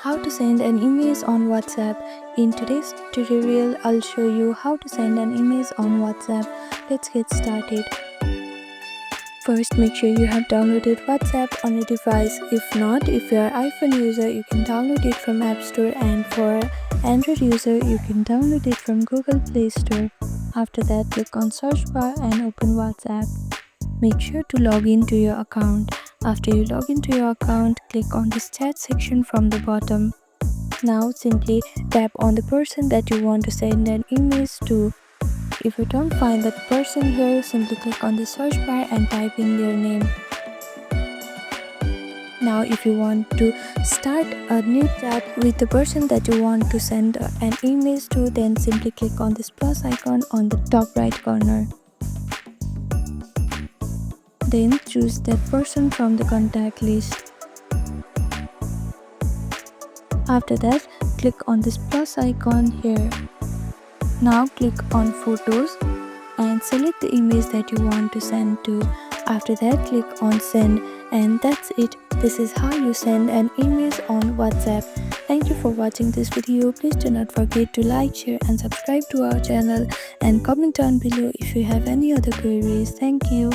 How to send an image on WhatsApp. In today's tutorial, I'll show you how to send an image on WhatsApp. Let's get started. First, make sure you have downloaded WhatsApp on your device. If not, if you are an iPhone user, you can download it from App Store, and for Android user, you can download it from Google Play Store. After that, click on search bar and open WhatsApp. Make sure to log into your account. After you log into your account, click on this chat section from the bottom. Now simply tap on the person that you want to send an image to. If you don't find that person here, simply click on the search bar and type in their name. Now if you want to start a new chat with the person that you want to send an image to, then simply click on this plus icon on the top right corner. Then choose that person from the contact list. After that, click on this plus icon here. Now click on photos and select the image that you want to send to. After that, click on send, and that's it. This is how you send an image on WhatsApp. Thank you for watching this video. Please do not forget to like, share and subscribe to our channel, and comment down below if you have any other queries. Thank you.